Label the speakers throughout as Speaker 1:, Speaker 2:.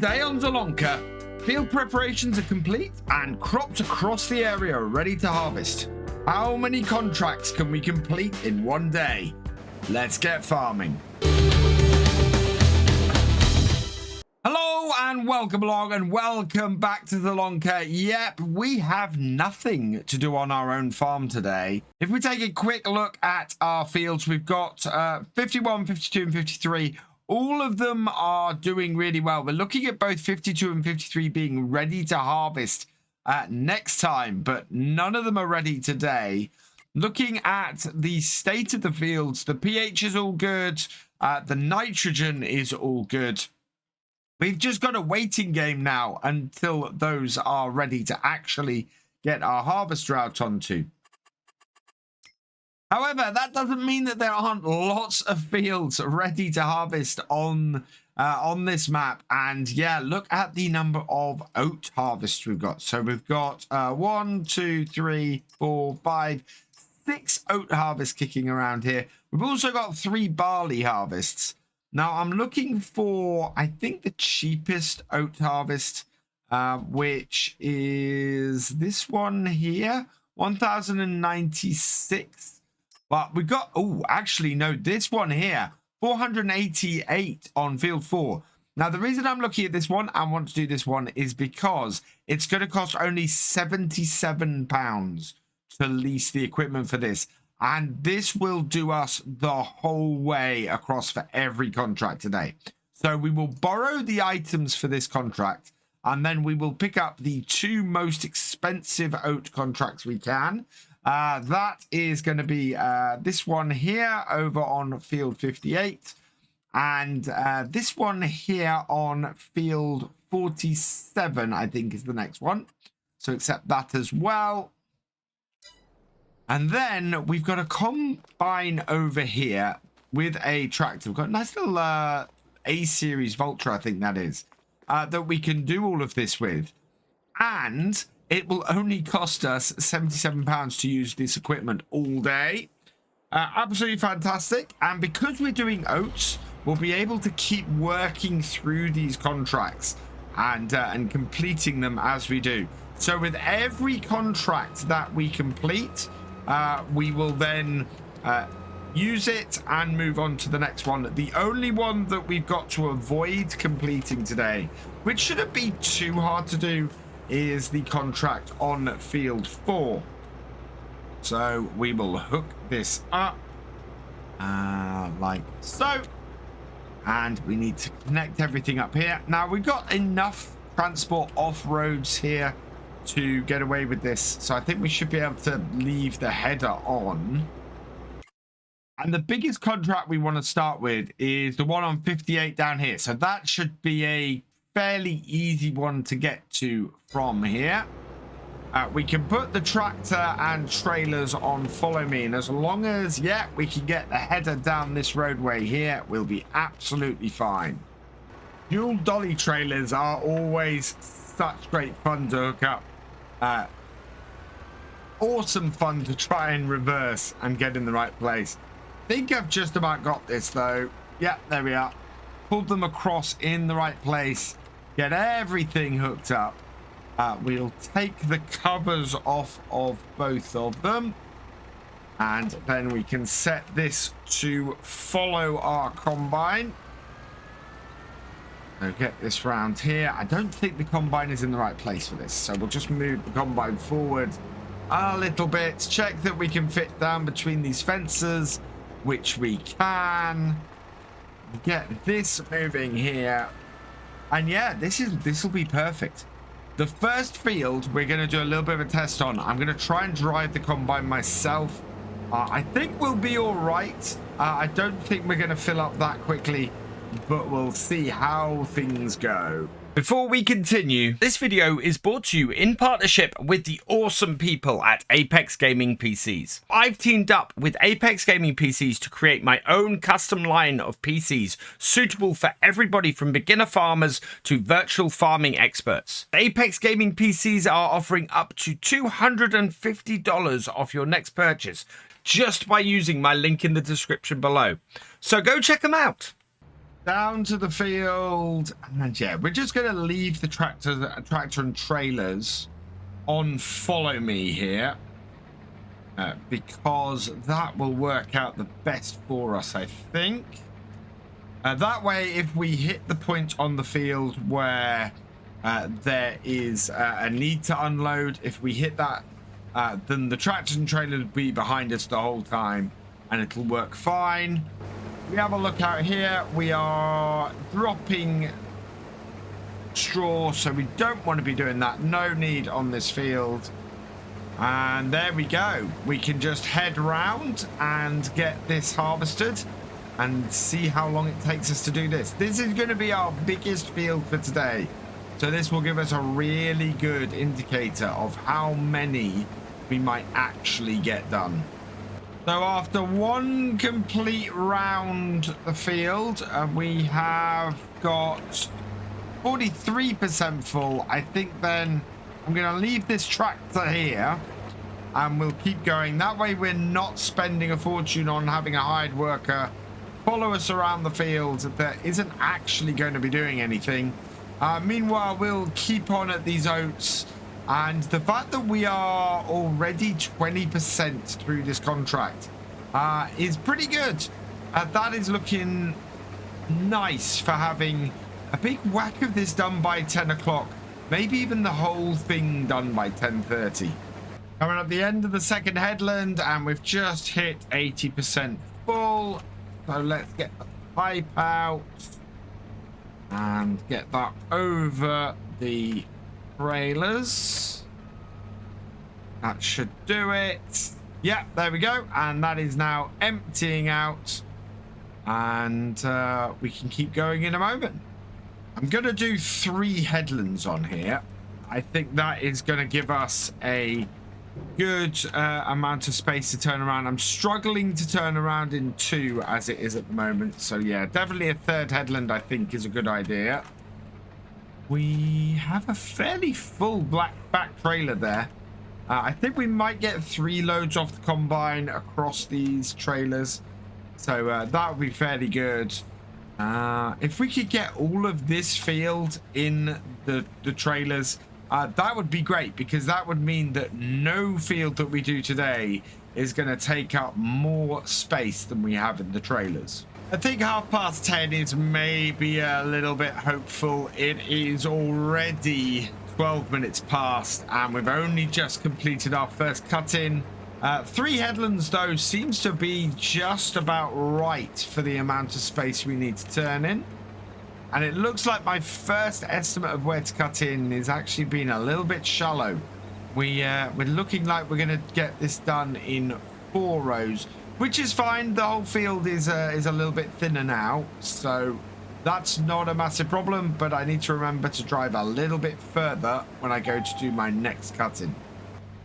Speaker 1: Today on Zielonka, field preparations are complete and crops across the area are ready to harvest. How many contracts can we complete in one day? Let's get farming. Hello and welcome along and welcome back to Zielonka. Yep, we have nothing to do on our own farm today. If we take a quick look at our fields, we've got 51, 52 and 53. All of them are doing really well. We're looking at both 52 and 53 being ready to harvest next time, but none of them are ready today. Looking at the state of the fields, the pH is all good. The nitrogen is all good. We've just got a waiting game now until those are ready to actually get our harvester out onto. However, that doesn't mean that there aren't lots of fields ready to harvest on this map. And yeah, look at the number of oat harvests we've got. So we've got 1, 2, 3, 4, 5, 6 oat harvests kicking around here. We've also got 3 barley harvests. Now I'm looking for, I think, the cheapest oat harvest, which is this one here, 1096. But we got, oh, actually, no, this one here, 488 on field 4. Now, the reason I'm looking at this one and want to do this one is because it's going to cost only £77 to lease the equipment for this. And this will do us the whole way across for every contract today. So we will borrow the items for this contract, and then we will pick up the 2 most expensive oat contracts we can. That is going to be this one here over on field 58 and this one here on field 47, I think, is the next one. So accept that as well. And then we've got a combine over here with a tractor. We've got a nice little A-series Vulture, I think that is, that we can do all of this with. And it will only cost us £77 to use this equipment all day. Absolutely fantastic. And because we're doing oats, we'll be able to keep working through these contracts and completing them as we do. So with every contract that we complete, we will then use it and move on to the next one. The only one that we've got to avoid completing today, which shouldn't be too hard to do, is the contract on field 4. So we will hook this up like so, and we need to connect everything up here. Now we've got enough transport off roads here to get away with this, so I think we should be able to leave the header on. And the biggest contract we want to start with is the one on 58 down here, so that should be a fairly easy one to get to from here. We can put the tractor and trailers on follow me, and as long as, yeah, we can get the header down this roadway here, we'll be absolutely fine. Dual dolly trailers are always such great fun to hook up. Awesome fun to try and reverse and get in the right place. I think I've just about got this though. Yeah, there we are. Pulled them across in the right place. Get everything hooked up. We'll take the covers off of both of them, and then we can set this to follow our combine. So get this round here. I don't think the combine is in the right place for this, so we'll just move the combine forward a little bit. Check that we can fit down between these fences, which we can. Get this moving here. And yeah, this will be perfect. The first field we're going to do a little bit of a test on. I'm going to try and drive the combine myself. I think we'll be all right. I don't think we're going to fill up that quickly, but we'll see how things go. Before we continue, this video is brought to you in partnership with the awesome people at Apex Gaming PCs. I've teamed up with Apex Gaming PCs to create my own custom line of PCs suitable for everybody from beginner farmers to virtual farming experts. Apex Gaming PCs are offering up to $250 off your next purchase just by using my link in the description below. So go check them out. down to the field, and yeah, we're just going to leave the tractor and trailers on follow me here, because that will work out the best for us, I think. That way, if we hit the point on the field where there is a need to unload, if we hit that, then the tractors and trailers will be behind us the whole time, and it'll work fine. We have a look out here. We are dropping straw, so we don't want to be doing that. No need on this field. And there we go. We can just head round and get this harvested and see how long it takes us to do this. This is going to be our biggest field for today. So this will give us a really good indicator of how many we might actually get done. So after one complete round the field, we have got 43% full. I think then I'm going to leave this tractor here and we'll keep going. That way we're not spending a fortune on having a hired worker follow us around the field that isn't actually going to be doing anything. Meanwhile, we'll keep on at these oats. And the fact that we are already 20% through this contract is pretty good. That is looking nice for having a big whack of this done by 10 o'clock. Maybe even the whole thing done by 10:30. Coming up the end of the second headland, and we've just hit 80% full. So let's get the pipe out and get that over the trailers. That should do it. Yeah, there we go. And that is now emptying out, and we can keep going in a moment. I'm gonna do 3 headlands on here. I think that is gonna give us a good amount of space to turn around. I'm struggling to turn around in 2 as it is at the moment, so yeah, definitely a 3rd headland I think is a good idea. We have a fairly full black back trailer there. I think we might get 3 loads off the combine across these trailers, so that would be fairly good. If we could get all of this field in the trailers, that would be great, because that would mean that no field that we do today is going to take up more space than we have in the trailers. I think 10:30 is maybe a little bit hopeful. It is already 12 minutes past, and we've only just completed our first cut-in. 3 headlands, though, seems to be just about right for the amount of space we need to turn in. And it looks like my first estimate of where to cut in is actually being a little bit shallow. We're looking like we're going to get this done in 4 rows, which is fine. The whole field is a little bit thinner now, so that's not a massive problem. But I need to remember to drive a little bit further when I go to do my next cut-in.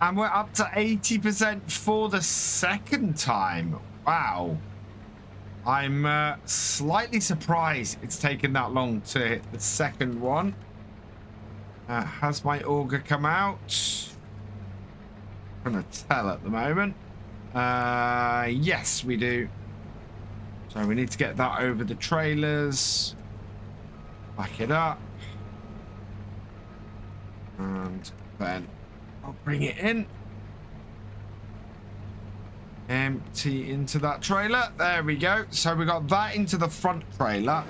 Speaker 1: And we're up to 80% for the second time. Wow. I'm slightly surprised it's taken that long to hit the second one. Has my auger come out? I'm gonna tell at the moment. Yes, we do. So we need to get that over the trailers. Back it up. And then I'll bring it in. Empty into that trailer. There we go. So we got that into the front trailer.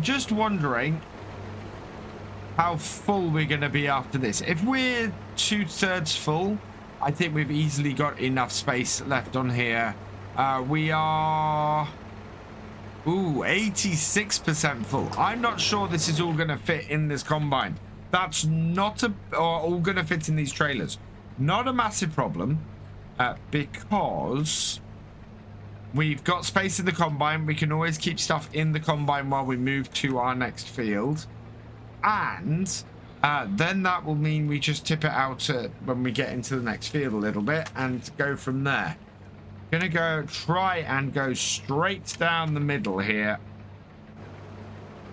Speaker 1: Just wondering how full we're going to be after this. If we're 2/3 full, I think we've easily got enough space left on here. We are 86% full. I'm not sure this is all going to fit in this combine. That's not all going to fit in these trailers. Not a massive problem. Because we've got space in the combine. We can always keep stuff in the combine while we move to our next field, and then that will mean we just tip it out when we get into the next field a little bit and go from there. Gonna try and go straight down the middle here,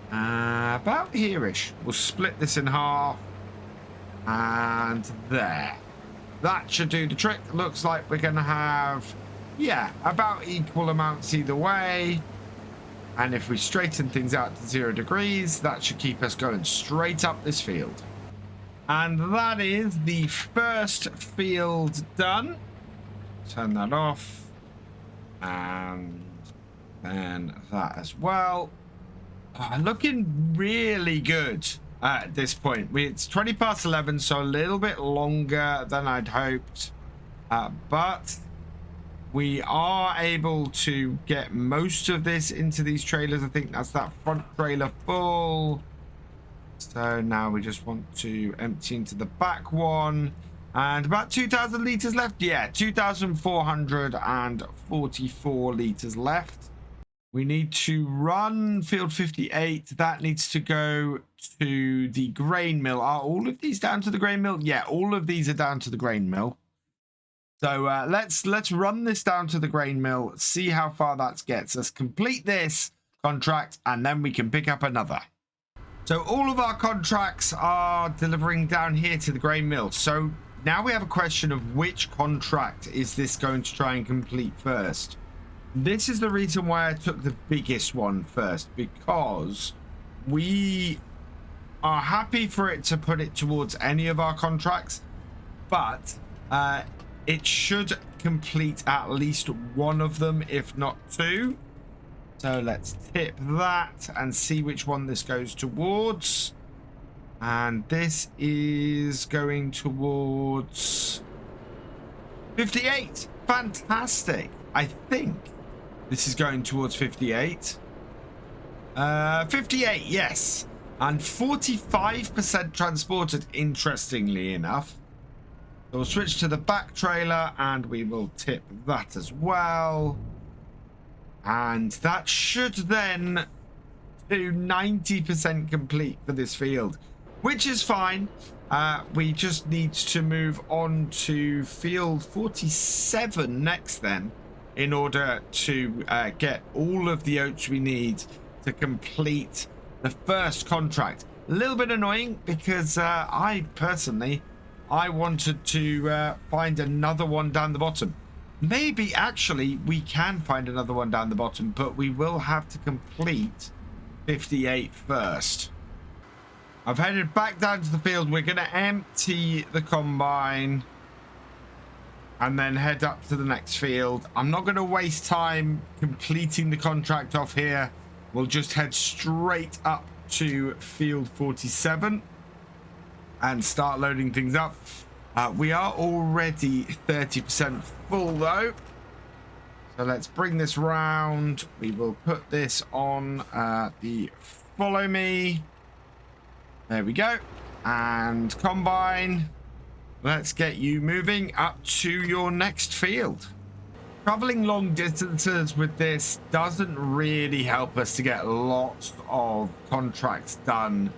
Speaker 1: about here-ish. We'll split this in half, and there. That should do the trick. Looks like we're going to have, yeah, about equal amounts either way. And if we straighten things out to 0 degrees, that should keep us going straight up this field. And that is the first field done. Turn that off. And then that as well. Looking really good at this point. It's 20 past 11, so a little bit longer than I'd hoped. But we are able to get most of this into these trailers. I think that's that front trailer full. So now we just want to empty into the back one. And about 2,000 litres left. Yeah, 2,444 litres left. We need to run field 58. That needs to go to the grain mill. Are all of these down to the grain mill? Yeah, all of these are down to the grain mill. So let's run this down to the grain mill, see how far that gets us, complete this contract, and then we can pick up another. So all of our contracts are delivering down here to the grain mill. So now we have a question of which contract is this going to try and complete first. This is the reason why I took the biggest one first, because we are happy for it to put it towards any of our contracts, but it should complete at least one of them, if not two. So let's tip that and see which one this goes towards. And this is going towards 58. Fantastic. I think this is going towards 58. 58, yes. And 45% transported, interestingly enough. So we'll switch to the back trailer and we will tip that as well. And that should then do 90% complete for this field, which is fine. We just need to move on to field 47 next then, in order to get all of the oats we need to complete the first contract. A little bit annoying because I wanted to find another one down the bottom. Maybe actually we can find another one down the bottom, but we will have to complete 58 first. I've headed back down to the field. We're going to empty the combine and then head up to the next field. I'm not going to waste time completing the contract off here. We'll just head straight up to field 47 and start loading things up. We are already 30% full though. So let's bring this round. We will put this on the follow me. There we go. And combine. Let's get you moving up to your next field. Traveling long distances with this doesn't really help us to get lots of contracts done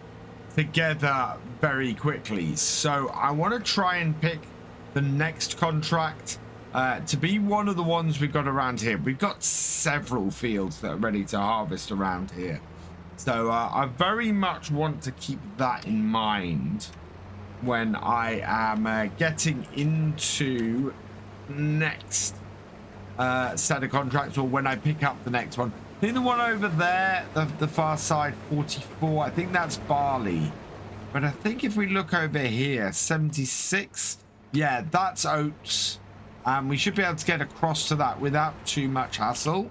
Speaker 1: together very quickly. So I want to try and pick the next contract to be one of the ones we've got around here. We've got several fields that are ready to harvest around here. So I very much want to keep that in mind when I am getting into next set of contracts, or when I pick up the next one. I think the one over there, the far side, 44, I think that's barley. But I think if we look over here, 76, yeah, that's oats. We should be able to get across to that without too much hassle.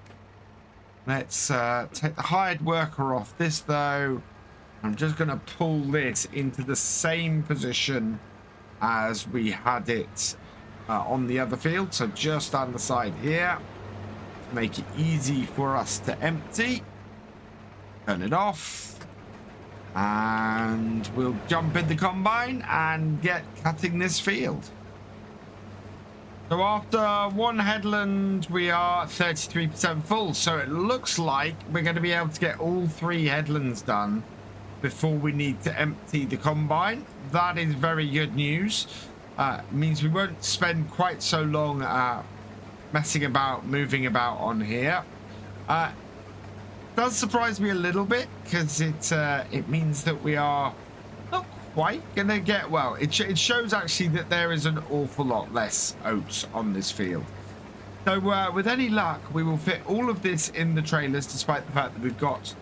Speaker 1: Let's take the hired worker off this though. I'm just going to pull this into the same position as we had it on the other field. So just on the side here. Make it easy for us to empty. Turn it off. And we'll jump in the combine and get cutting this field. So after one headland, we are 33% full. So it looks like we're going to be able to get all 3 headlands done before we need to empty the combine. That is very good news. Means we won't spend quite so long messing about, moving about on here. Does surprise me a little bit because it means that we are not quite gonna get, well, it shows actually that there is an awful lot less oats on this field. So with any luck, we will fit all of this in the trailers, despite the fact that we've got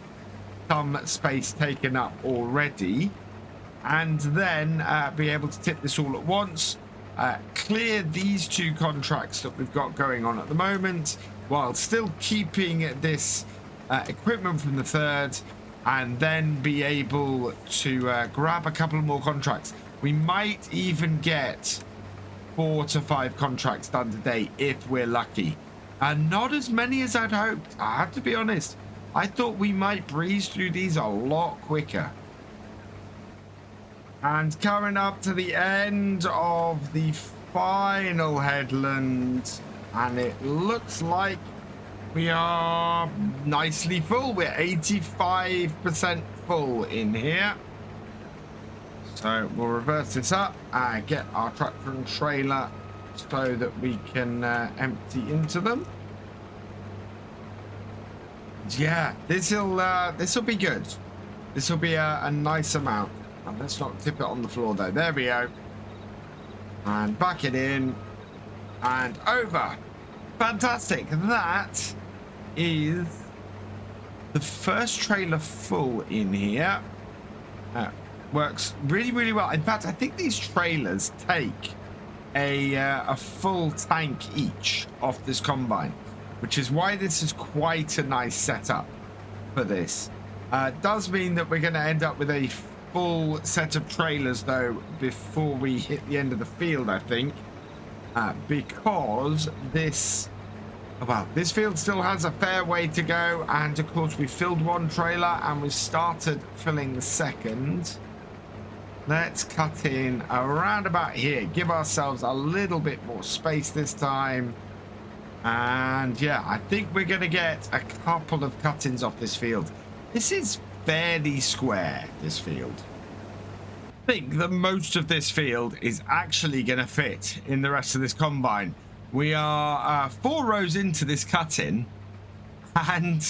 Speaker 1: some space taken up already, and then be able to tip this all at once, clear these 2 contracts that we've got going on at the moment, while still keeping this equipment from the 3rd, and then be able to grab a couple more contracts. We might even get 4 to 5 contracts done today if we're lucky, and not as many as I'd hoped. I have to be honest, I thought we might breeze through these a lot quicker. And coming up to the end of the final headland, and it looks like we are nicely full. We're 85% full in here. So we'll reverse this up and get our tractor and trailer so that we can empty into them. Yeah, this'll be good. This will be a nice amount. And let's not tip it on the floor though. There we go. And back it in and over. Fantastic. That is the first trailer full in here. Works really, really well. In fact, I think these trailers take a full tank each off this combine, which is why this is quite a nice setup for this. Does mean that we're going to end up with a full set of trailers though before we hit the end of the field, I think, because this field still has a fair way to go, and of course we filled 1 trailer and we started filling the 2nd. Let's cut in around about here, give ourselves a little bit more space this time, and yeah, I think we're going to get a couple of cut-ins off this field. This is fairly square, this field. I think that most of this field is actually going to fit in the rest of this combine. We are 4 rows into this cut-in, and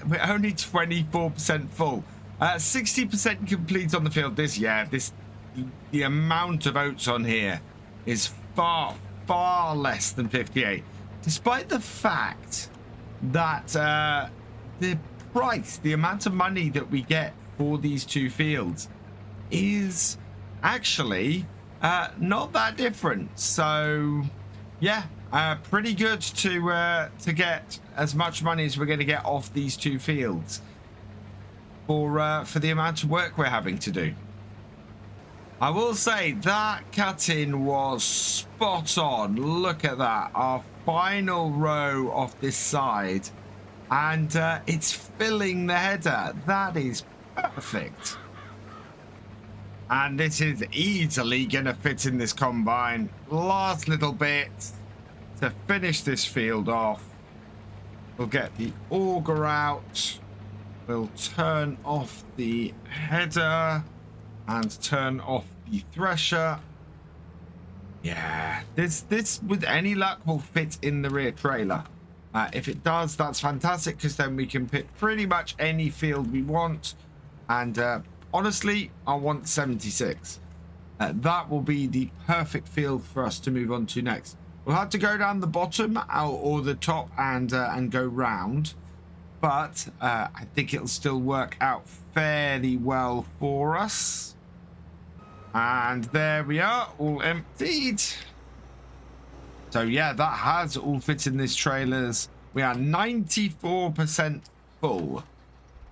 Speaker 1: we're only 24% full. 60% complete on the field. The amount of oats on here is far less than 58, despite the fact that the amount of money that we get for these 2 fields is actually not that different. So yeah, pretty good to get as much money as we're going to get off these 2 fields for the amount of work we're having to do. I will say that cut-in was spot on. Look at that, our final row off this side, and it's filling the header. That is perfect. And this is easily going to fit in this combine. Last little bit to finish this field off. We'll get the auger out. We'll turn off the header and turn off the thresher. Yeah, this with any luck will fit in the rear trailer. If it does, that's fantastic, because then we can pick pretty much any field we want. And honestly, I want 76. That will be the perfect field for us to move on to next. We'll have to go down the bottom or the top and go round. But I think it'll still work out fairly well for us. And there we are, all emptied. So yeah, that has all fit in these trailers. We are 94% full.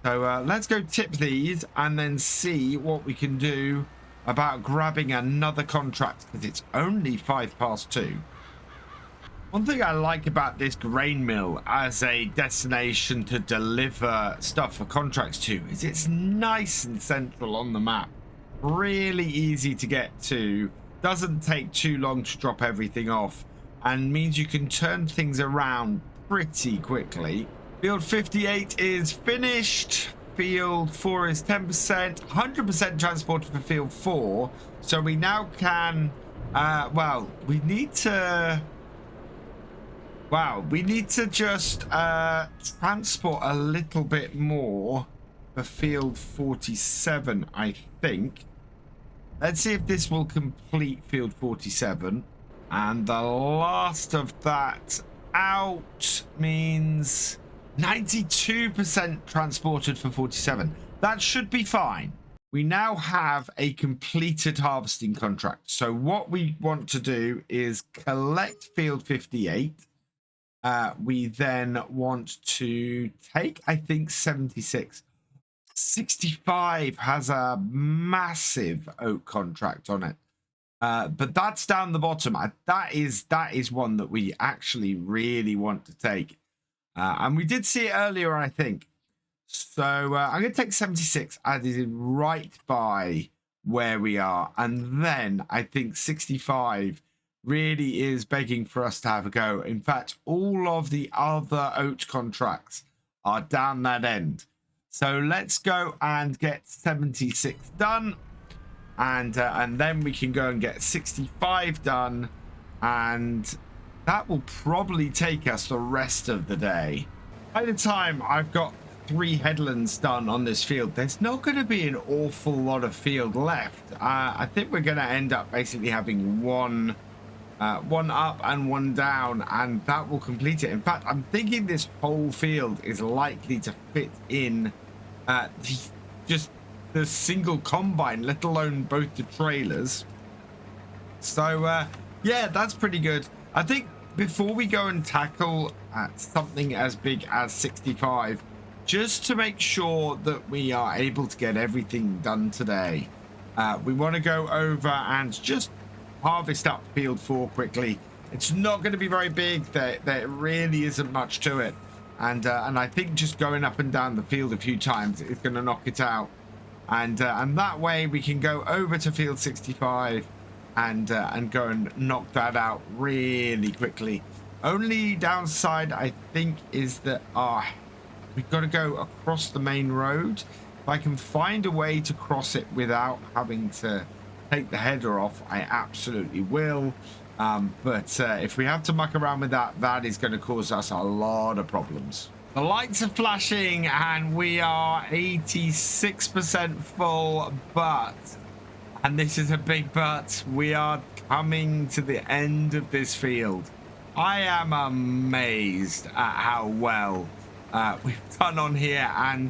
Speaker 1: So let's go tip these and then see what we can do about grabbing another contract, because it's only 2:05. One thing I like about this grain mill as a destination to deliver stuff for contracts to is it's nice and central on the map. Really easy to get to, doesn't take too long to drop everything off, and means you can turn things around pretty quickly. Field 58 is finished. Field 4 is 10%, 100% transported for field 4. So we now can, we need to just transport a little bit more for field 47, I think. Let's see if this will complete field 47. And the last of that out means 92% transported for 47. That should be fine. We now have a completed harvesting contract. So what we want to do is collect field 58. We then want to take, I think, 76. 65 has a massive oat contract on it. But that's down the bottom. That is one that we actually really want to take. And we did see it earlier, I think. So I'm going to take 76 as is right by where we are. And then I think 65 really is begging for us to have a go. In fact, all of the other oat contracts are down that end. So let's go and get 76 done. And then we can go and get 65 done. And that will probably take us the rest of the day. By the time I've got 3 headlands done on this field, there's not going to be an awful lot of field left. I think we're going to end up basically having one up and one down, and that will complete it. In fact, I'm thinking this whole field is likely to fit in just the single combine, let alone both the trailers. So yeah, that's pretty good. I think before we go and tackle something as big as 65, just to make sure that we are able to get everything done today, we want to go over and just harvest up field 4 quickly. It's not going to be very big. There really isn't much to it, and I think just going up and down the field a few times is going to knock it out, and that way we can go over to field 65 and go and knock that out really quickly. Only downside I think is that we've got to go across the main road. If I can find a way to cross it without having to take the header off, I absolutely will. But if we have to muck around with that, that is going to cause us a lot of problems. The lights are flashing and we are 86% full, but, and this is a big but, we are coming to the end of this field. I am amazed at how well we've done on here, and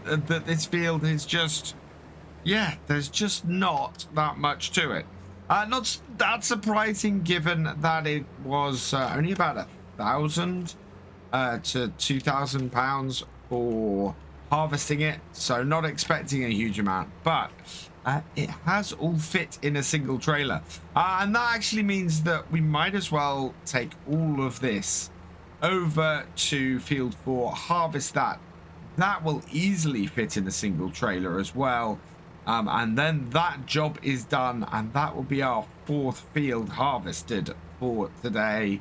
Speaker 1: that this field is just, yeah, there's just not that much to it. Not that surprising given that it was only about 1,000 to 2,000 pounds for harvesting it, so not expecting a huge amount, but it has all fit in a single trailer, and that actually means that we might as well take all of this over to field 4, harvest that. That will easily fit in a single trailer as well, and then that job is done, and that will be our 4th field harvested for today.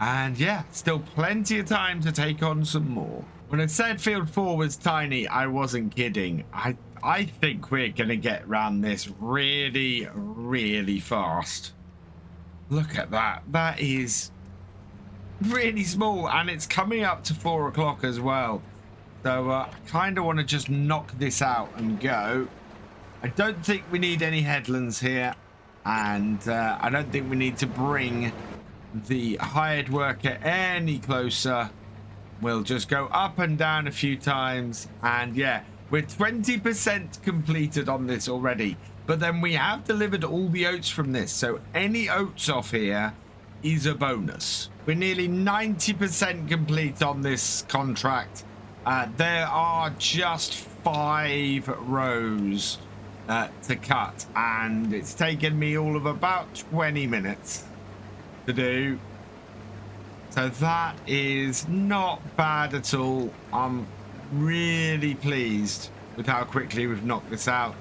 Speaker 1: And yeah, still plenty of time to take on some more. When I said field 4 was tiny, I wasn't kidding. I think we're gonna get around this really, really fast. Look at that. That is really small, and it's coming up to 4 o'clock as well. So I kind of want to just knock this out and go. I don't think we need any headlands here, and I don't think we need to bring the hired worker any closer. We'll just go up and down a few times, and yeah, we're 20% completed on this already, but then we have delivered all the oats from this, so any oats off here is a bonus. We're nearly 90% complete on this contract. There are just 5 rows to cut, and it's taken me all of about 20 minutes to do. So that is not bad at all. I'm really pleased with how quickly we've knocked this out.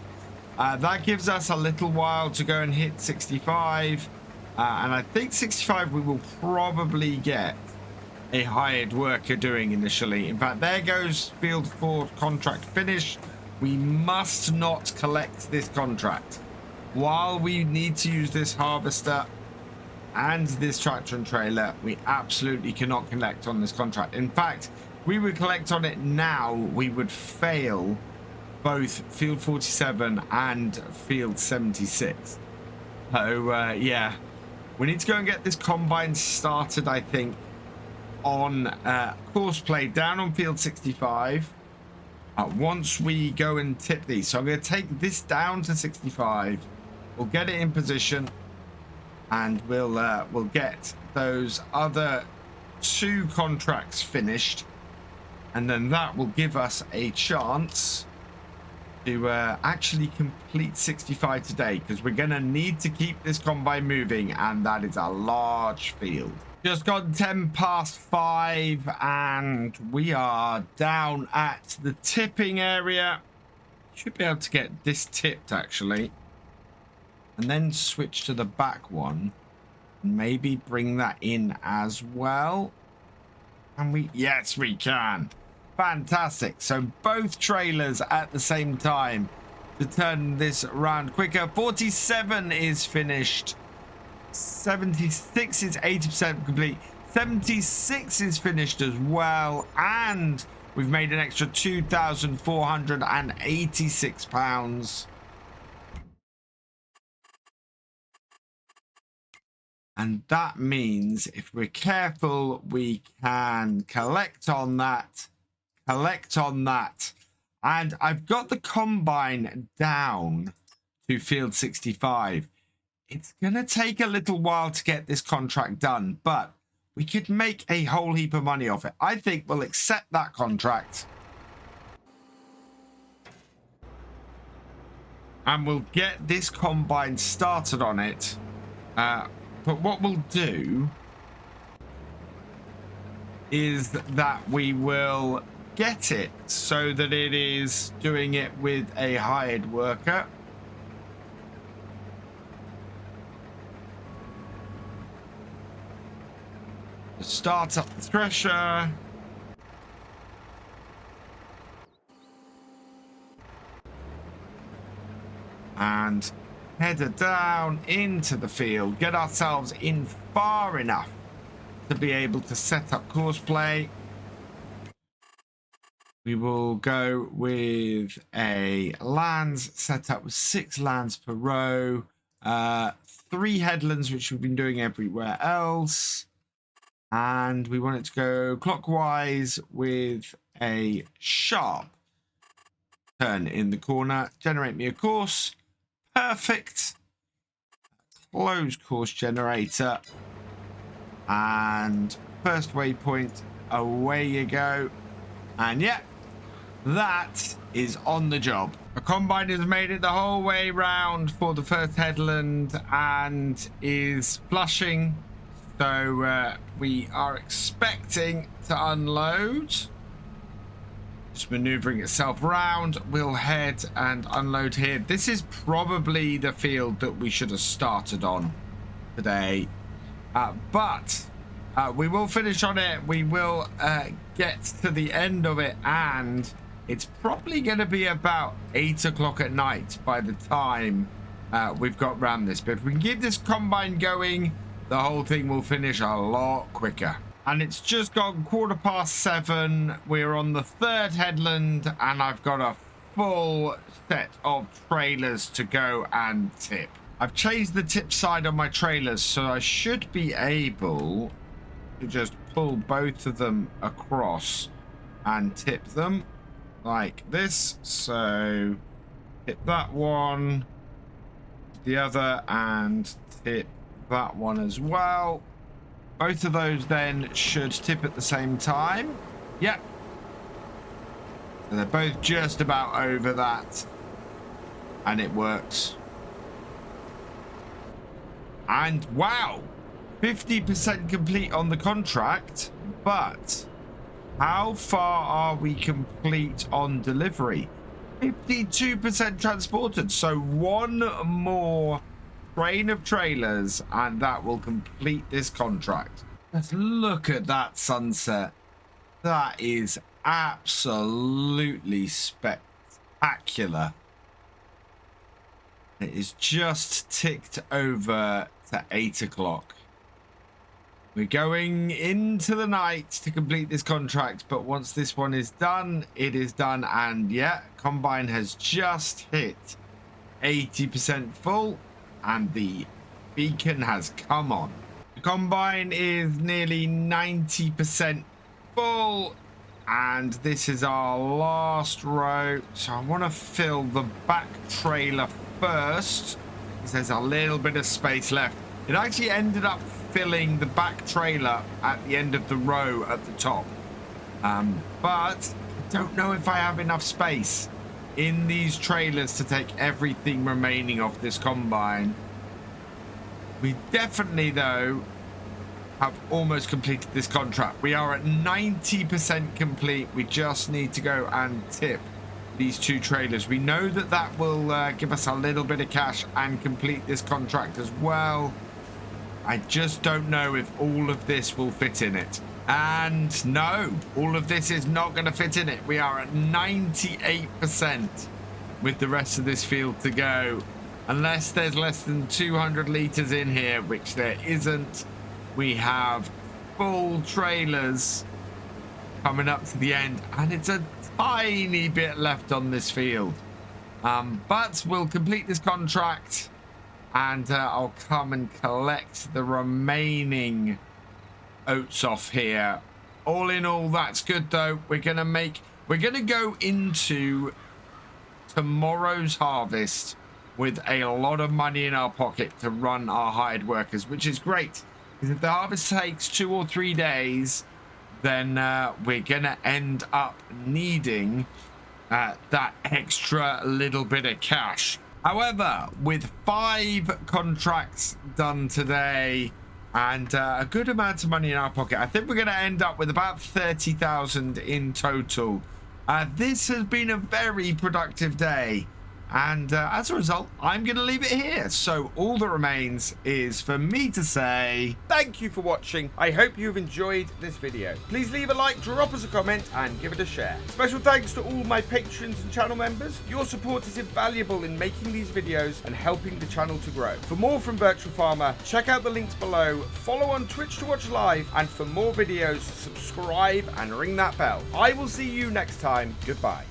Speaker 1: That gives us a little while to go and hit 65, and I think 65 we will probably get a hired worker doing initially. In fact, there goes field 4 contract finish. We must not collect this contract. While we need to use this harvester and this tractor and trailer, we absolutely cannot collect on this contract. In fact, we would collect on it now, we would fail both field 47 and field 76. So yeah, we need to go and get this combine started, I think. on course play down on field 65 once we go and tip these. So I'm going to take this down to 65. We'll get it in position, and we'll get those other 2 contracts finished, and then that will give us a chance to actually complete 65 today, because we're gonna need to keep this combine moving, and that is a large field. Just got 10 past 5 and we are down at the tipping area. Should be able to get this tipped actually, and then switch to the back one and maybe bring that in as well. And we, yes we can. Fantastic. So both trailers at the same time to turn this around quicker. 47 is finished. 76 is 80% complete. 76 is finished as well. And we've made an extra £2,486. And that means if we're careful, we can collect on that. And I've got the combine down to field 65. It's gonna take a little while to get this contract done, but we could make a whole heap of money off it. I think we'll accept that contract and we'll get this combine started on it. But what we'll do is that we will get it so that it is doing it with a hired worker. Start up the thresher. And header down into the field. Get ourselves in far enough to be able to set up course play. We will go with a lands set up with 6 lands per row. 3 headlands, which we've been doing everywhere else. And we want it to go clockwise with a sharp turn in the corner. Generate me a course. Perfect. Close course generator. And first waypoint, away you go. And yeah, that is on the job. A combine has made it the whole way round for the first headland and is flushing. So we are expecting to unload. Just maneuvering itself round. We'll head and unload here. This is probably the field that we should have started on today. But we will finish on it. We will get to the end of it, and it's probably going to be about 8 o'clock at night by the time we've got round this. But if we can keep this combine going, the whole thing will finish a lot quicker. And it's just gone 7:15. We're on the 3rd headland, and I've got a full set of trailers to go and tip. I've changed the tip side on my trailers, so I should be able to just pull both of them across and tip them like this. So tip that one, the other, and tip that one as well. Both of those then should tip at the same time. Yep. So they're both just about over that, and it works. And wow, 50% complete on the contract, but how far are we complete on delivery? 52% transported, so 1 more train of trailers and that will complete this contract. Let's look at that sunset. That is absolutely spectacular. It is just ticked over to 8 o'clock. We're going into the night to complete this contract, but once this one is done, it is done. And yeah, combine has just hit 80% full and the beacon has come on. The The combine is nearly 90% full, and this is our last row. So I want to fill the back trailer first, because there's a little bit of space left. It actually ended up filling the back trailer at the end of the row at the top. But I don't know if I have enough space in these trailers to take everything remaining off this combine. We definitely, though, have almost completed this contract. We are at 90% complete. We just need to go and tip these 2 trailers. We know that that will give us a little bit of cash and complete this contract as well. I just don't know if all of this will fit in it. And no, all of this is not going to fit in it. We are at 98% with the rest of this field to go. Unless there's less than 200 litres in here, which there isn't. We have full trailers coming up to the end, and it's a tiny bit left on this field. But we'll complete this contract, and I'll come and collect the remaining oats off here. All in all, that's good though. We're gonna go into tomorrow's harvest with a lot of money in our pocket to run our hired workers, which is great. Because if the harvest takes 2 or 3 days, then we're gonna end up needing that extra little bit of cash. However, with 5 contracts done today and a good amount of money in our pocket, I think we're going to end up with about 30,000 in total. This has been a very productive day, and as a result, I'm going to leave it here. So all that remains is for me to say
Speaker 2: thank you for watching. I hope you've enjoyed this video. Please leave a like, drop us a comment, and give it a share. Special thanks to all my patrons and channel members. Your support is invaluable in making these videos and helping the channel to grow. For more from Virtual Farmer, check out the links below, follow on Twitch to watch live, and for more videos, subscribe and ring that bell. I will see you next time. Goodbye.